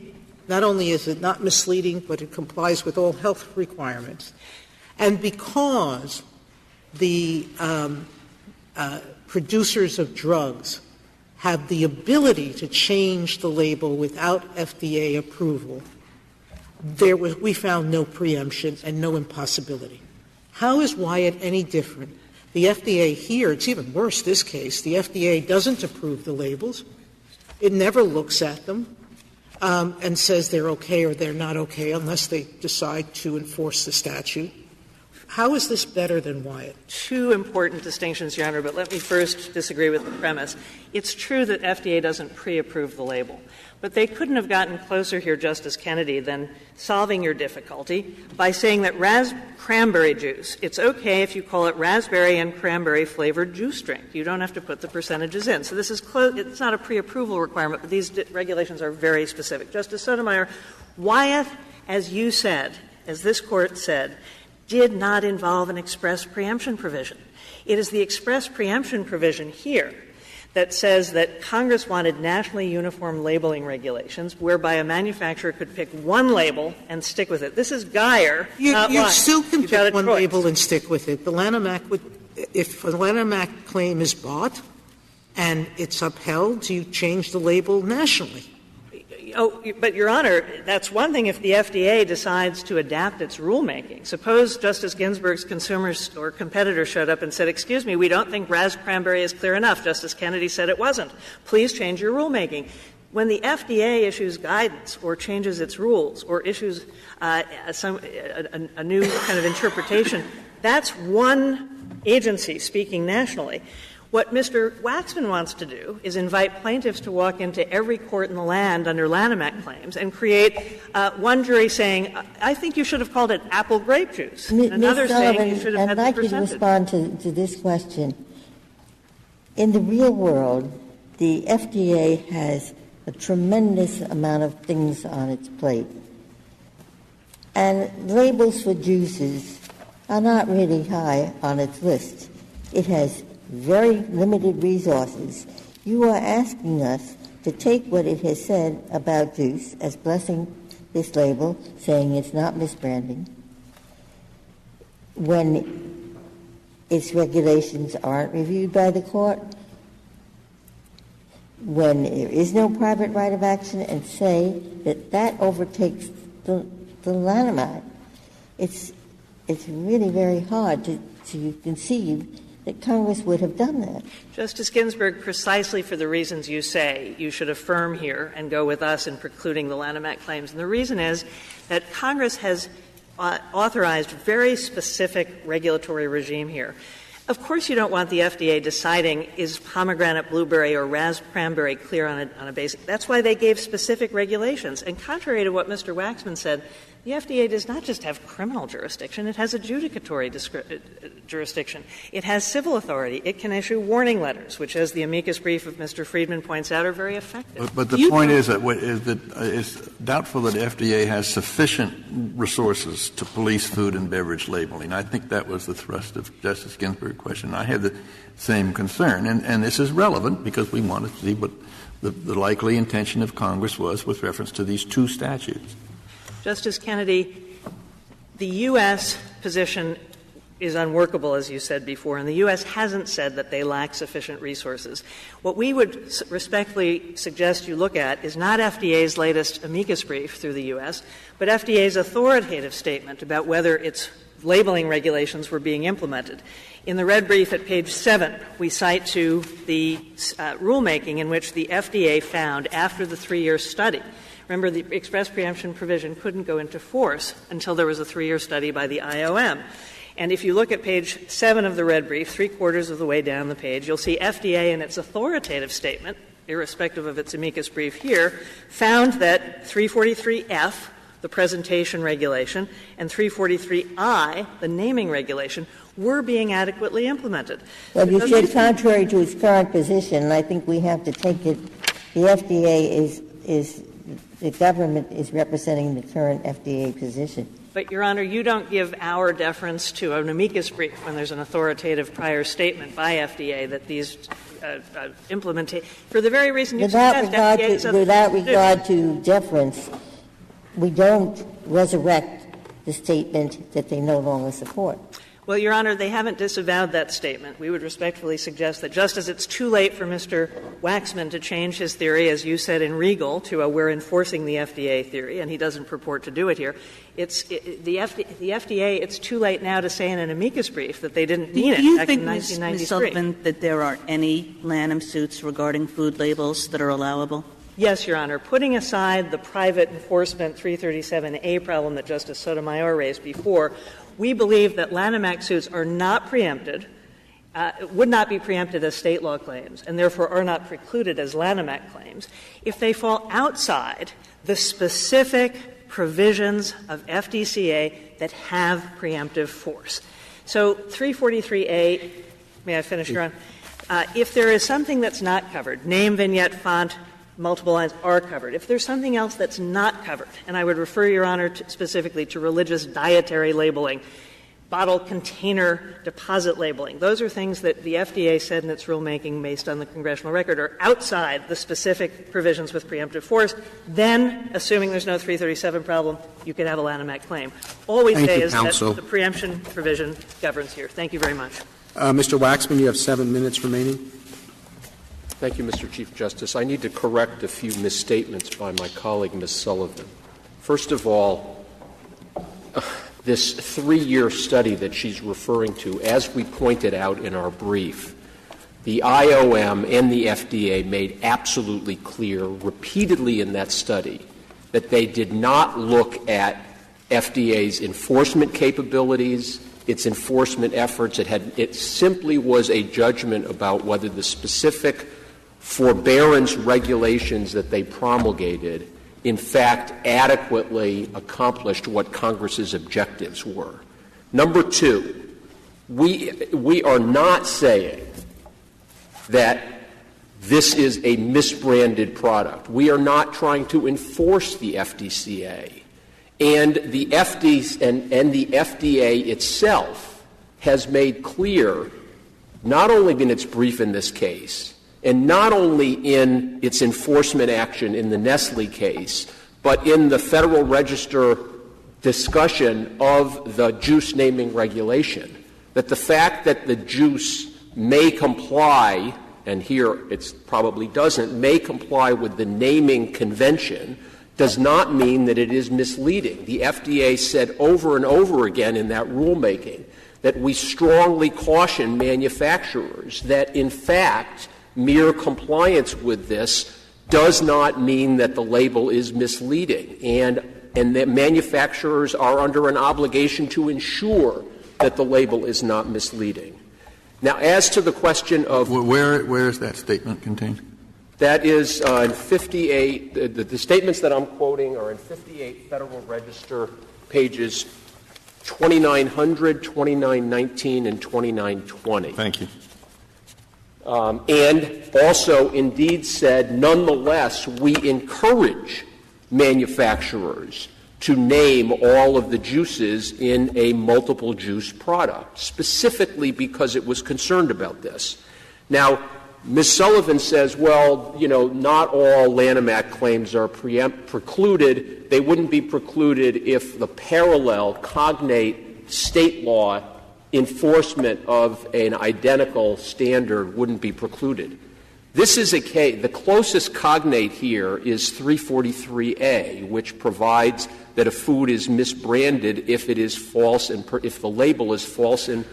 Not only is it not misleading, but it complies with all health requirements. And because the producers of drugs have the ability to change the label without FDA approval, we found no preemption and no impossibility. How is Wyatt any different? The FDA here, it's even worse this case, the FDA doesn't approve the labels. It never looks at them and says they're okay or they're not okay unless they decide to enforce the statute. How is this better than Wyatt? 2 important distinctions, Your Honor, but let me first disagree with the premise. It's true that FDA doesn't pre-approve the label, but they couldn't have gotten closer here, Justice Kennedy, than solving your difficulty by saying that cranberry juice, it's okay if you call it raspberry and cranberry flavored juice drink. You don't have to put the percentages in. So this is it's not a pre-approval requirement, but these regulations are very specific. Justice Sotomayor, Wyatt, as you said, as this Court said, did not involve an express preemption provision. It is the express preemption provision here that says that Congress wanted nationally uniform labeling regulations whereby a manufacturer could pick one label and stick with it. This is Geyer, not You Wyatt. still can pick one choice. label and stick with it. The Lanham Act if a Lanham Act claim is bought and it's upheld, you change the label nationally. Oh, but, Your Honor, that's one thing if the FDA decides to adapt its rulemaking. Suppose Justice Ginsburg's consumers or competitor showed up and said, excuse me, we don't think cranberry is clear enough. Justice Kennedy said it wasn't. Please change your rulemaking. When the FDA issues guidance or changes its rules or issues a new kind of interpretation, that's one agency speaking nationally. What Mr. Waxman wants to do is invite plaintiffs to walk into every court in the land under Lanham Act claims and create one jury saying, I think you should have called it apple grape juice, and another saying you should have had the percentage. I'd like to respond to this question. In the real world, the FDA has a tremendous amount of things on its plate. And labels for juices are not really high on its list. It has very limited resources. You are asking us to take what it has said about juice as blessing this label, saying it's not misbranding, when its regulations aren't reviewed by the court, when there is no private right of action, and say that that overtakes the Lanham Act. It's really very hard to conceive that Congress would have done that. Justice Ginsburg, precisely for the reasons you say, you should affirm here and go with us in precluding the Lanham Act claims. And the reason is that Congress has authorized very specific regulatory regime here. Of course you don't want the FDA deciding is pomegranate, blueberry, or raspberry clear on a basic. That's why they gave specific regulations. And contrary to what Mr. Waxman said, the FDA does not just have criminal jurisdiction. It has adjudicatory jurisdiction. It has civil authority. It can issue warning letters, which, as the amicus brief of Mr. Friedman points out, are very effective. But the point is that it's doubtful that FDA has sufficient resources to police food and beverage labeling. I think that was the thrust of Justice Ginsburg's question. I had the same concern. And this is relevant because we want to see what the likely intention of Congress was with reference to these two statutes. Justice Kennedy, the U.S. position is unworkable, as you said before, and the U.S. hasn't said that they lack sufficient resources. What we would respectfully suggest you look at is not FDA's latest amicus brief through the U.S., but FDA's authoritative statement about whether its labeling regulations were being implemented. In the red brief at page 7, we cite to the rulemaking in which the FDA found after the 3-year study. Remember, the express preemption provision couldn't go into force until there was a 3-year study by the IOM. And if you look at page 7 of the red brief, 3/4 of the way down the page, you'll see FDA in its authoritative statement, irrespective of its amicus brief here, found that 343F, the presentation regulation, and 343I, the naming regulation, were being adequately implemented. Well, you said contrary to its current position, and I think we have to take it, the FDA is the government is representing the current FDA position. But, Your Honor, you don't give our deference to an amicus brief when there's an authoritative prior statement by FDA that these implementate for the very reason you suggest. Without regard to deference, we don't resurrect the statement that they no longer support. Well, Your Honor, they haven't disavowed that statement. We would respectfully suggest that just as it's too late for Mr. Waxman to change his theory, as you said in Regal, to we're enforcing the FDA theory, and he doesn't purport to do it here, the FDA, it's too late now to say in an amicus brief that they didn't mean it back in 1993. Do you think, Ms. Sullivan, that there are any Lanham suits regarding food labels that are allowable? Yes, Your Honor. Putting aside the private enforcement 337A problem that Justice Sotomayor raised before, we believe that Lanham Act suits are not preempted, would not be preempted as state law claims, and therefore are not precluded as Lanham Act claims, if they fall outside the specific provisions of FDCA that have preemptive force. So 343A, may I finish, Your Honor? If there is something that's not covered, name, vignette, font, multiple lines are covered. If there's something else that's not covered, and I would refer, Your Honor, specifically to religious dietary labeling, bottle container deposit labeling, those are things that the FDA said in its rulemaking based on the congressional record are outside the specific provisions with preemptive force, then, assuming there's no 337 problem, you can have a Lanham Act claim. All we say is that the preemption provision governs here. Thank you very much. Mr. Waxman, you have 7 minutes remaining. Thank you, Mr. Chief Justice. I need to correct a few misstatements by my colleague, Ms. Sullivan. First of all, this 3-year study that she's referring to, as we pointed out in our brief, the IOM and the FDA made absolutely clear repeatedly in that study that they did not look at FDA's enforcement capabilities, its enforcement efforts. It simply was a judgment about whether the specific forbearance regulations that they promulgated in fact adequately accomplished what Congress's objectives were. Number two, we are not saying that this is a misbranded product. We are not trying to enforce the FDCA. And the FDA itself has made clear, not only in its brief in this case, and not only in its enforcement action in the Nestle case, but in the Federal Register discussion of the juice naming regulation, that the fact that the juice may comply, and here it probably doesn't, may comply with the naming convention does not mean that it is misleading. The FDA said over and over again in that rulemaking that we strongly caution manufacturers that, in fact, mere compliance with this does not mean that the label is misleading, and that manufacturers are under an obligation to ensure that the label is not misleading. Now, as to the question of where is that statement contained? That is in 58. The statements that I'm quoting are in 58 Federal Register pages 2900, 2919, and 2920. Thank you. And also indeed said, nonetheless, we encourage manufacturers to name all of the juices in a multiple juice product, specifically because it was concerned about this. Now, Ms. Sullivan says, well, not all Lanham Act claims are precluded. They wouldn't be precluded if the parallel cognate state law enforcement of an identical standard wouldn't be precluded. This is a case, the closest cognate here is 343A, which provides that a food is misbranded if it is false and if the label is false and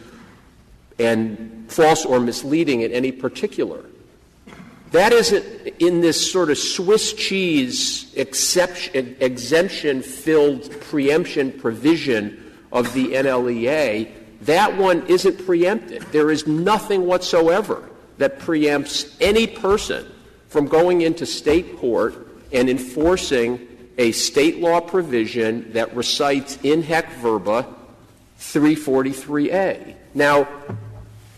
false or misleading in any particular. That isn't in this sort of Swiss cheese exemption-filled preemption provision of the NLEA. That one isn't preempted. There is nothing whatsoever that preempts any person from going into state court and enforcing a state law provision that recites in haec verba 343A. Now,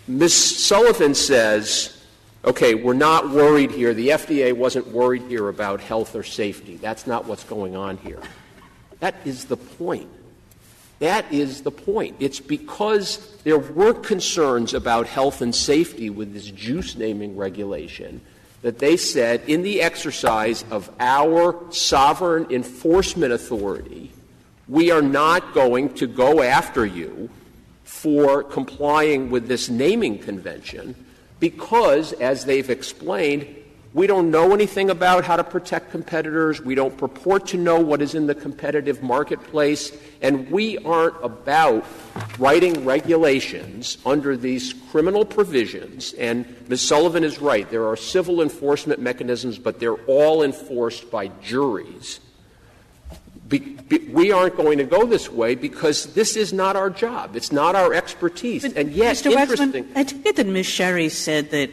Ms. Sullivan says, okay, we're not worried here. The FDA wasn't worried here about health or safety. That's not what's going on here. That is the point. That is the point. It's because there were concerns about health and safety with this juice naming regulation that they said, in the exercise of our sovereign enforcement authority, we are not going to go after you for complying with this naming convention because, as they've explained, we don't know anything about how to protect competitors. We don't purport to know what is in the competitive marketplace. And we aren't about writing regulations under these criminal provisions. And Ms. Sullivan is right. There are civil enforcement mechanisms, but they're all enforced by juries. We aren't going to go this way because this is not our job. It's not our expertise. But and yet, Mr. interesting. Waxman, I take it that Ms. Sherry said that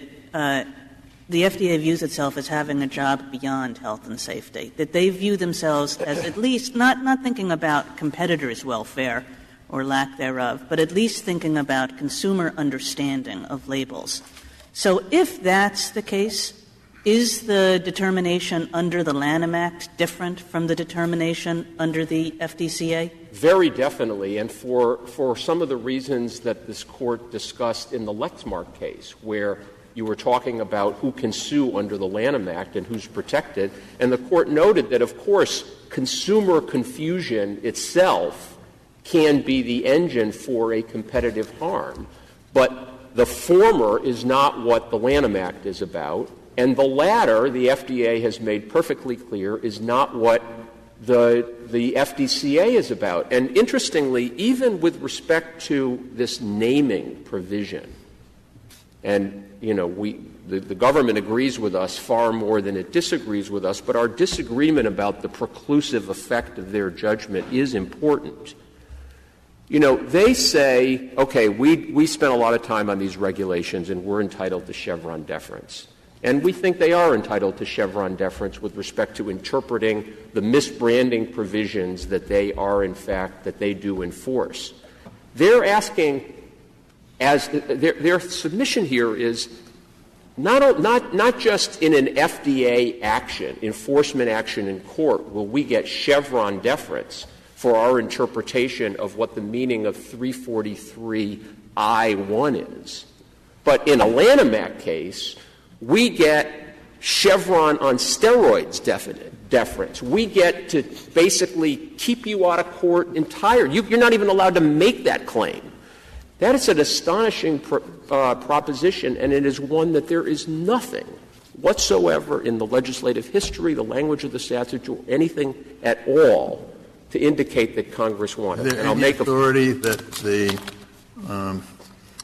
the FDA views itself as having a job beyond health and safety, that they view themselves as at least not thinking about competitors' welfare or lack thereof, but at least thinking about consumer understanding of labels. So if that's the case, is the determination under the Lanham Act different from the determination under the FDCA? Very definitely, and for some of the reasons that this Court discussed in the Lexmark case, where you were talking about who can sue under the Lanham Act and who's protected, and the Court noted that, of course, consumer confusion itself can be the engine for a competitive harm, but the former is not what the Lanham Act is about, and the latter, the FDA has made perfectly clear, is not what the FDCA is about. And interestingly, even with respect to this naming provision, And, the government agrees with us far more than it disagrees with us, but our disagreement about the preclusive effect of their judgment is important. They say, okay, we spent a lot of time on these regulations and we're entitled to Chevron deference. And we think they are entitled to Chevron deference with respect to interpreting the misbranding provisions that they do enforce. They're asking, their submission here is not just in an FDA action, enforcement action in court, will we get Chevron deference for our interpretation of what the meaning of 343I1 is. But in a Lanham Act case, we get Chevron on steroids deference. We get to basically keep you out of court entirely. You're not even allowed to make that claim. That is an astonishing proposition, and it is one that there is nothing whatsoever in the legislative history, the language of the statute, or anything at all to indicate that Congress wanted. Is there any authority that the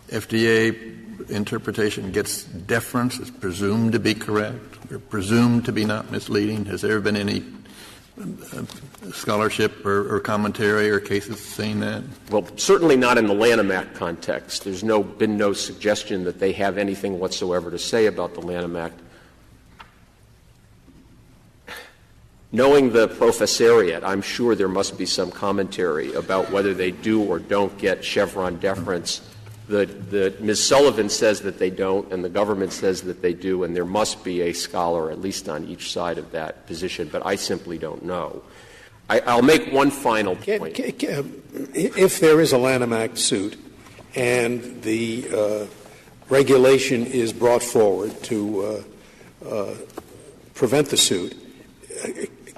FDA interpretation gets deference, is presumed to be correct, or presumed to be not misleading? Has there been any scholarship or commentary or cases saying that? Well, certainly not in the Lanham Act context. There's been no suggestion that they have anything whatsoever to say about the Lanham Act. Knowing the professoriate, I'm sure there must be some commentary about whether they do or don't get Chevron deference. Ms. Sullivan says that they don't, and the government says that they do, and there must be a scholar at least on each side of that position, but I simply don't know. I'll make one final point. If there is a Lanham Act suit and the regulation is brought forward to prevent the suit,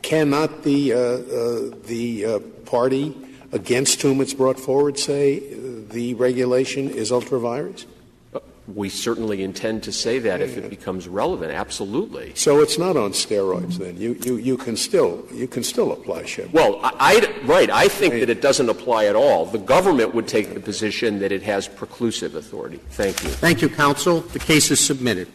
cannot the party against whom it's brought forward say the regulation is ultra-virus? We certainly intend to say that if it becomes relevant. Absolutely. So it's not on steroids then. You can still apply Chevron. Well, I think that it doesn't apply at all. The government would take the position that it has preclusive authority. Thank you. Thank you, counsel. The case is submitted.